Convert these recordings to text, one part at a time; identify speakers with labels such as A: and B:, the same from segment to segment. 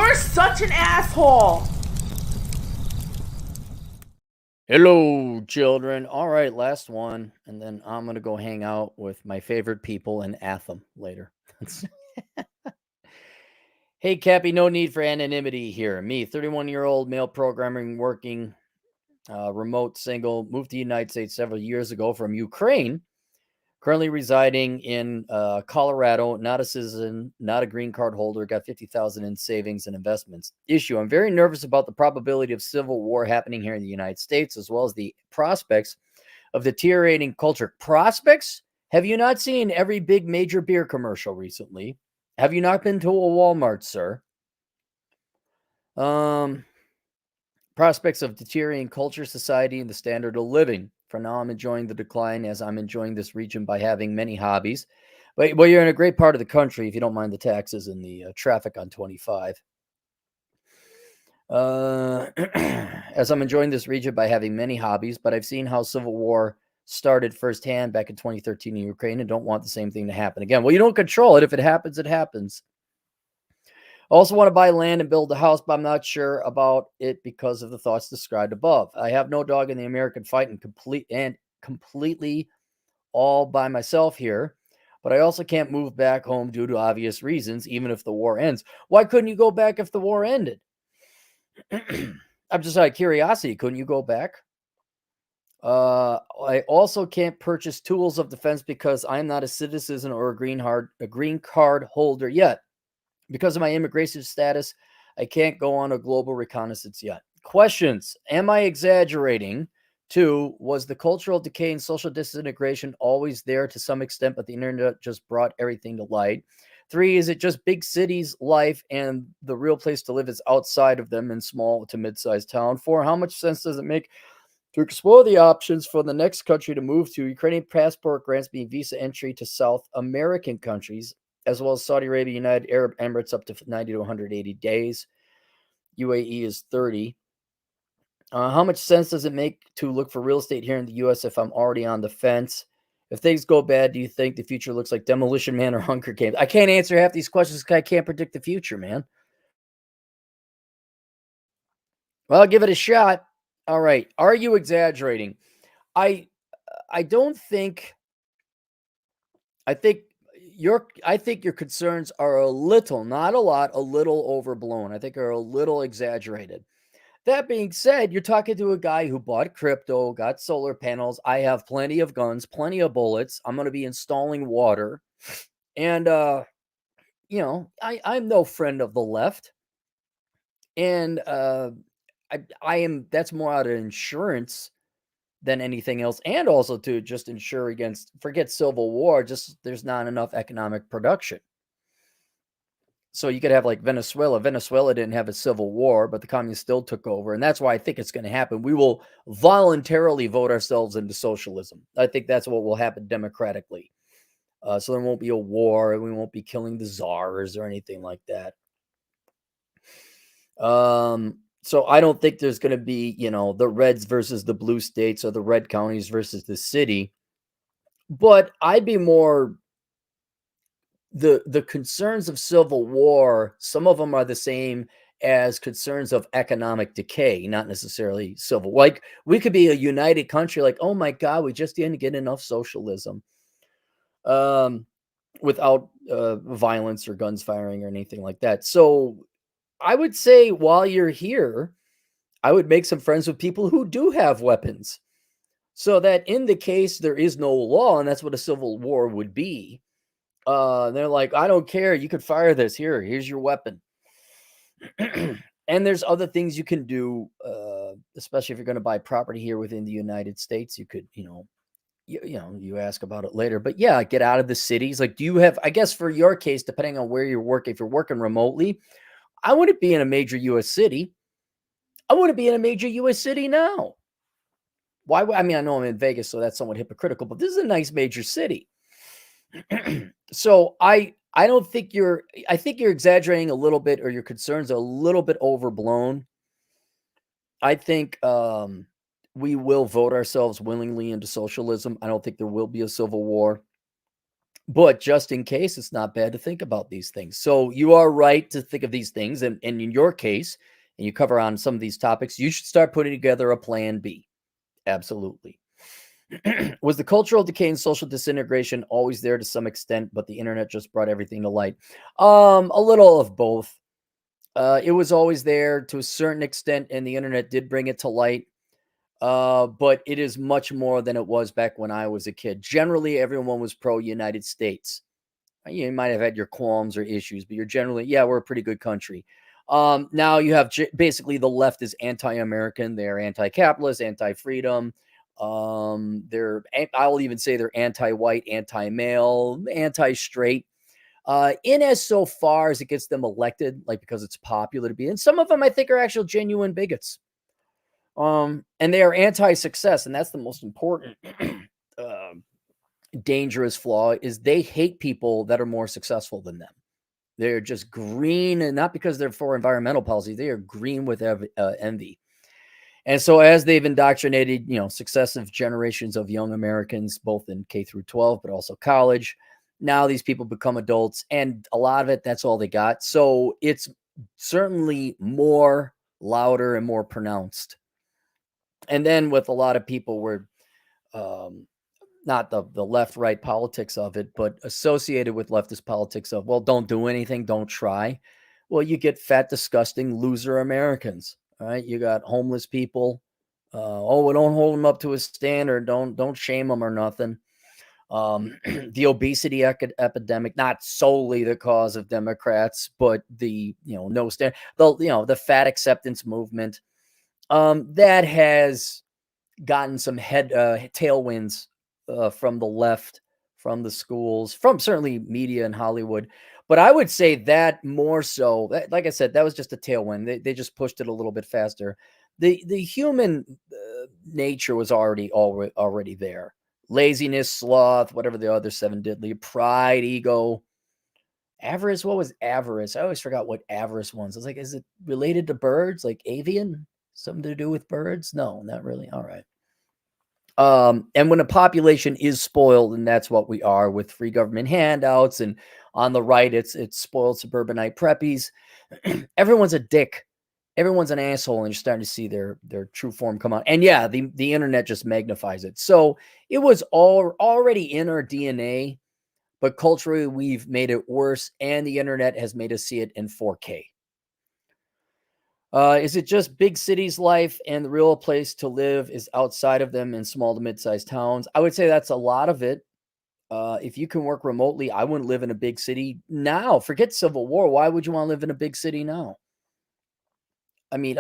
A: You're such an asshole.
B: Hello, children. All right, last one. And then I'm going to go hang out with my favorite people in Atham later. Hey, Cappy, no need for anonymity here. Me, 31-year-old male programming, working, remote, single, moved to the United States several years ago from Ukraine. Currently residing in Colorado, not a citizen, not a green card holder, got 50,000 in savings and investments. Issue: I'm very nervous about the probability of civil war happening here in the United States, as well as the prospects of deteriorating culture. Prospects? Have you not seen every big major beer commercial recently? Have you not been to a Walmart, sir? Prospects of deteriorating culture, society, and the standard of living. For now, I'm enjoying the decline as I'm enjoying this region by having many hobbies. But well, you're in a great part of the country if you don't mind the taxes and the traffic on 25. As I'm enjoying this region by having many hobbies, but I've seen how civil war started firsthand back in 2013 in Ukraine and don't want the same thing to happen again. Well, you don't control it. If it happens, it happens. I also want to buy land and build a house, but I'm not sure about it because of the thoughts described above. I have no dog in the American fight and completely all by myself here, but I also can't move back home due to obvious reasons, even if the war ends. Why couldn't you go back if the war ended? I'm just out of curiosity. Couldn't you go back? I also can't purchase tools of defense because I'm not a citizen or a green card holder yet. Because of my immigration status, I can't go on a global reconnaissance yet. Questions: am I exaggerating? 2, was the cultural decay and social disintegration always there to some extent, but the internet just brought everything to light? 3, is it just big cities life and the real place to live is outside of them in small to mid-sized town? 4, how much sense does it make to explore the options for the next country to move to? Ukrainian passport grants me visa entry to South American countries, as well as Saudi Arabia, United Arab Emirates, up to 90 to 180 days. UAE is 30. How much sense does it make to look for real estate here in the U.S. if I'm already on the fence? If things go bad, do you think the future looks like Demolition Man or Hunger Games? I can't answer half these questions because I can't predict the future, man. Well, I'll give it a shot. All right. Are you exaggerating? I don't think. I think your concerns are a little, not a lot, a little overblown. I think are a little exaggerated. That being said, you're talking to a guy who bought crypto, got solar panels. I have plenty of guns, plenty of bullets. I'm going to be installing water. And I'm no friend of the left. And I am that's more out of insurance than anything else, and also to just ensure against, forget civil war, just there's not enough economic production. So you could have like Venezuela. Venezuela didn't have a civil war, but the communists still took over. And that's why I think it's going to happen. We will voluntarily vote ourselves into socialism. I think that's what will happen democratically. So there won't be a war, and we won't be killing the czars or anything like that. So I don't think there's going to be, the reds versus the blue states or the red counties versus the city. But I'd be more the concerns of civil war. Some of them are the same as concerns of economic decay, not necessarily civil. Like we could be a united country, like, oh my God, we just didn't get enough socialism, without violence or guns firing or anything like that. So I would say while you're here, I would make some friends with people who do have weapons, so that in the case there is no law, and that's what a civil war would be. They're like, I don't care. You could fire this. Here's your weapon. And there's other things you can do, especially if you're going to buy property here within the United States. You could, you ask about it later, but yeah, get out of the cities. Like, do you have, I guess for your case, depending on where you're working, if you're working remotely, I wouldn't be in a major U.S. city. I wouldn't be in a major U.S. city now. Why? I mean, I know I'm in Vegas, so that's somewhat hypocritical, but this is a nice major city. So I don't think I think you're exaggerating a little bit, or your concerns are a little bit overblown. I think we will vote ourselves willingly into socialism. I don't think there will be a civil war. But just in case, it's not bad to think about these things. So you are right to think of these things. And in your case, and you cover on some of these topics, you should start putting together a plan B. Absolutely. Was the cultural decay and social disintegration always there to some extent, but the internet just brought everything to light? A little of both. It was always there to a certain extent, and the internet did bring it to light. But it is much more than it was back when I was a kid. Generally, everyone was pro United States. You might have had your qualms or issues, but you're generally, yeah, we're a pretty good country. Now you have basically the left is anti-American. They're anti-capitalist, anti-freedom. I'll even say they're anti-white, anti-male, anti-straight. In as so far as it gets them elected, like because it's popular to be. And some of them I think are actual genuine bigots. And they are anti-success, and that's the most important dangerous flaw is they hate people that are more successful than them. They're just green, and not because they're for environmental policy. They are green with envy. And so as they've indoctrinated, successive generations of young Americans, both in K through 12, but also college, now these people become adults, and a lot of it, that's all they got. So it's certainly more louder and more pronounced. And then with a lot of people where not the left right politics of it, but associated with leftist politics of, well, don't do anything, don't try. Well, you get fat, disgusting loser Americans. All right, you got homeless people. We don't hold them up to a standard. Don't shame them or nothing. The obesity epidemic, not solely the cause of Democrats, but the no stand the fat acceptance movement that has gotten some tailwinds from the left, from the schools, from certainly media and Hollywood. But I would say that more so, like I said, that was just a tailwind. They just pushed it a little bit faster. The human nature was already there. Laziness, sloth, whatever the other seven deadly, pride, ego, avarice. What was avarice? I always forgot what avarice was. I was like, is it related to birds, like avian? Something to do with birds? No, not really. All right. And when a population is spoiled, and that's what we are with free government handouts, and on the right, it's spoiled suburbanite preppies. Everyone's a dick. Everyone's an asshole, and you're starting to see their true form come out. And yeah, the internet just magnifies it. So it was already in our DNA, but culturally we've made it worse, and the internet has made us see it in 4K. Is it just big cities life and the real place to live is outside of them in small to mid-sized towns? I would say that's a lot of it. If you can work remotely, I wouldn't live in a big city now. Forget Civil War. Why would you want to live in a big city now? I mean,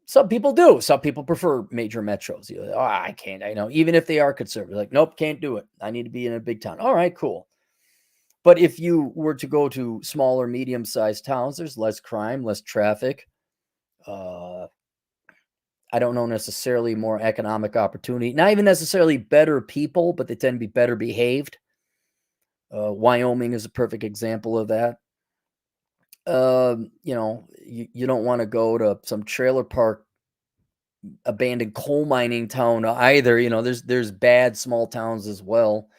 B: some people do. Some people prefer major metros. You're like, oh, I can't. I know. Even if they are conservative, like, nope, can't do it. I need to be in a big town. All right, cool. But if you were to go to smaller, medium-sized towns, there's less crime, less traffic. I don't know necessarily more economic opportunity, not even necessarily better people, but they tend to be better behaved. Wyoming is a perfect example of that. You don't want to go to some trailer park abandoned coal mining town either. There's bad small towns as well.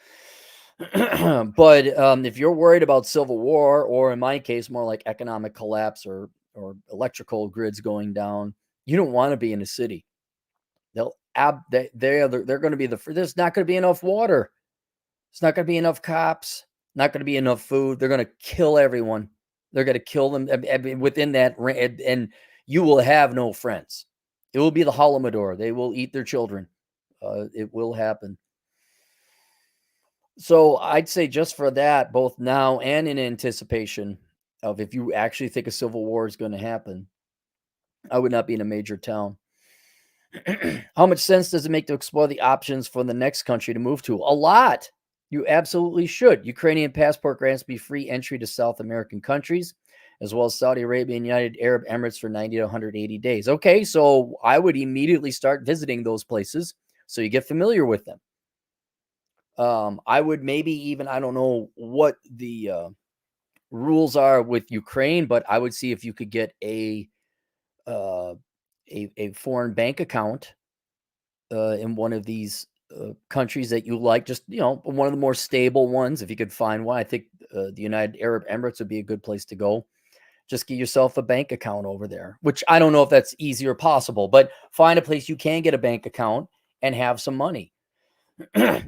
B: But if you're worried about Civil War, or in my case, more like economic collapse or electrical grids going down, you don't want to be in a city. They're going to be there's not going to be enough water. It's not going to be enough cops. Not going to be enough food. They're going to kill everyone. They're going to kill them within that, and you will have no friends. It will be the Holodomor. They will eat their children. It will happen. So I'd say just for that, both now and in anticipation of if you actually think a civil war is going to happen, I would not be in a major town. How much sense does it make to explore the options for the next country to move to? A lot. You absolutely should. Ukrainian passport grants be free entry to South American countries, as well as Saudi Arabia and United Arab Emirates for 90 to 180 days. Okay, so I would immediately start visiting those places so you get familiar with them. I would maybe even, I don't know what the rules are with Ukraine, but I would see if you could get a foreign bank account in one of these countries that you like, just, one of the more stable ones, if you could find one. I think the United Arab Emirates would be a good place to go. Just get yourself a bank account over there, which I don't know if that's easy or possible, but find a place you can get a bank account and have some money.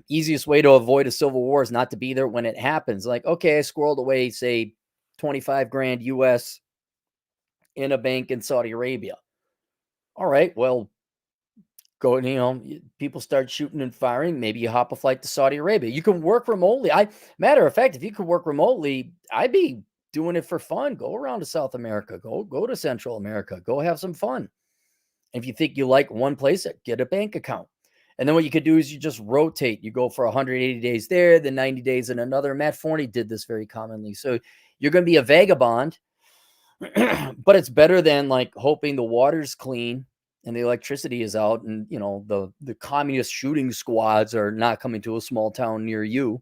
B: Easiest way to avoid a civil war is not to be there when it happens. Like, okay, I squirreled away, say, 25 grand US in a bank in Saudi Arabia. All right, well, go, people start shooting and firing. Maybe you hop a flight to Saudi Arabia. You can work remotely. Matter of fact, if you could work remotely, I'd be doing it for fun. Go around to South America. Go to Central America. Go have some fun. If you think you like one place, get a bank account. And then what you could do is you just rotate. You go for 180 days there, then 90 days in another. Matt Forney did this very commonly. So you're going to be a vagabond, but it's better than like hoping the water's clean and the electricity is out and, the communist shooting squads are not coming to a small town near you.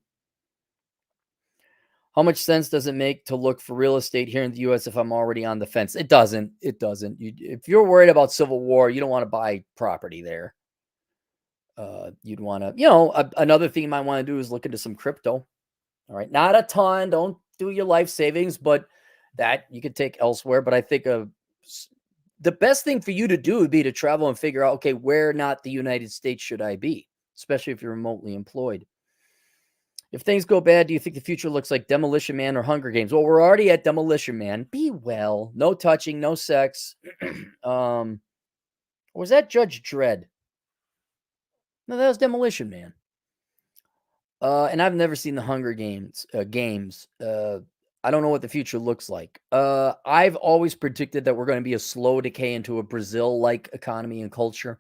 B: How much sense does it make to look for real estate here in the U.S. if I'm already on the fence? It doesn't. If you're worried about civil war, you don't want to buy property there. You'd want to, another thing you might want to do is look into some crypto. All right. Not a ton. Don't do your life savings, but that you could take elsewhere. But I think the best thing for you to do would be to travel and figure out, okay, where not the United States should I be, especially if you're remotely employed. If things go bad, do you think the future looks like Demolition Man or Hunger Games? Well, we're already at Demolition Man. Be well. No touching, no sex. Was that Judge Dredd? No, that was Demolition Man. And I've never seen the Hunger Games. I don't know what the future looks like. I've always predicted that we're going to be a slow decay into a Brazil-like economy and culture.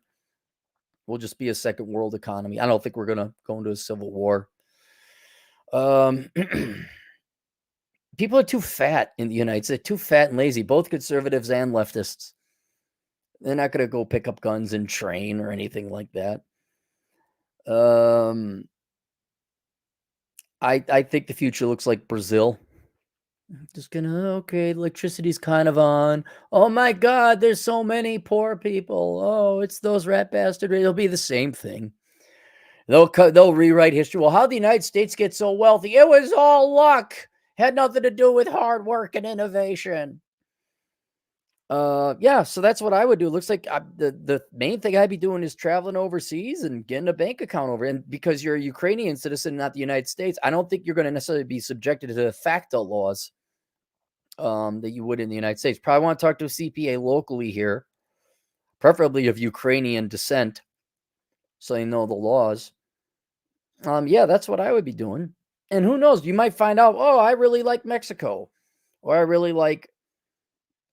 B: We'll just be a second world economy. I don't think we're going to go into a civil war. People are too fat in the United States. Too fat and lazy, both conservatives and leftists. They're not going to go pick up guns and train or anything like that. I think the future looks like Brazil. Just okay, electricity's kind of on. Oh my God, there's so many poor people. Oh, it's those rat bastards. It'll be the same thing. They'll rewrite history. Well, how'd the United States get so wealthy? It was all luck. Had nothing to do with hard work and innovation. Yeah, so that's what I would do. It looks like the main thing I'd be doing is traveling overseas and getting a bank account over. And because you're a Ukrainian citizen, not the United States, I don't think you're going to necessarily be subjected to the FACTA laws that you would in the United States. Probably want to talk to a CPA locally here, preferably of Ukrainian descent, so you know the laws. Yeah, that's what I would be doing. And who knows, you might find out, oh, I really like Mexico, or I really like,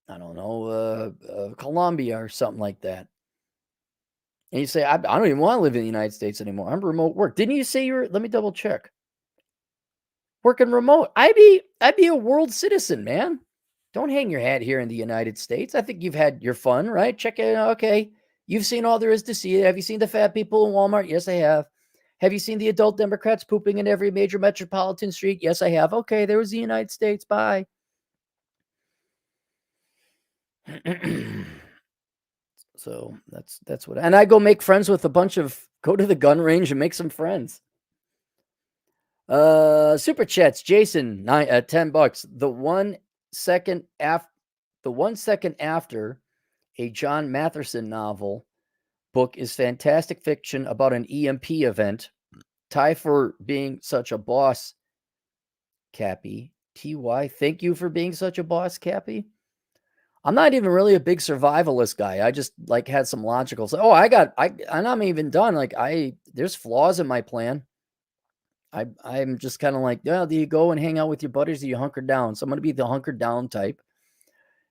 B: I don't know, Colombia or something like that. And you say, I don't even want to live in the United States anymore. I'm remote work. Didn't you say let me double check. Working remote. I'd be a world citizen, man. Don't hang your hat here in the United States. I think you've had your fun, right? Check it out. Okay. You've seen all there is to see. Have you seen the fat people in Walmart? Yes, I have. Have you seen the adult Democrats pooping in every major metropolitan street? Yes, I have. Okay, there was the United States. Bye. So that's what, and I go make friends with go to the gun range and make some friends. Super chats, Jason, $10. The 1 second after a John Matherson novel book is fantastic fiction about an EMP event. Ty for being such a boss, Cappy. TY, thank you for being such a boss, Cappy. I'm not even really a big survivalist guy. I just had some logical. So, I'm not even done. There's flaws in my plan. I'm just kind of like, yeah, do you go and hang out with your buddies? Or you hunker down? So I'm going to be the hunker down type.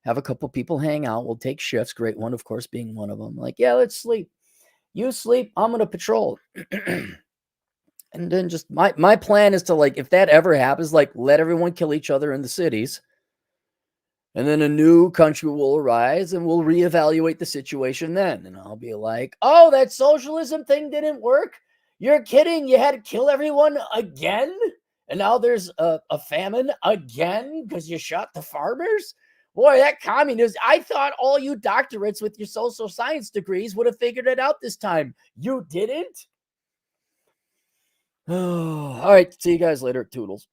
B: Have a couple people hang out. We'll take shifts. Great one, of course, being one of them. Like, yeah, let's sleep. You sleep. I'm going to patrol. And then just my plan is to if that ever happens, let everyone kill each other in the cities. And then a new country will arise and we'll reevaluate the situation then. And I'll be like, oh, that socialism thing didn't work. You're kidding. You had to kill everyone again. And now there's a famine again because you shot the farmers. Boy, that communism. I thought all you doctorates with your social science degrees would have figured it out this time. You didn't? All right. See you guys later. Toodles.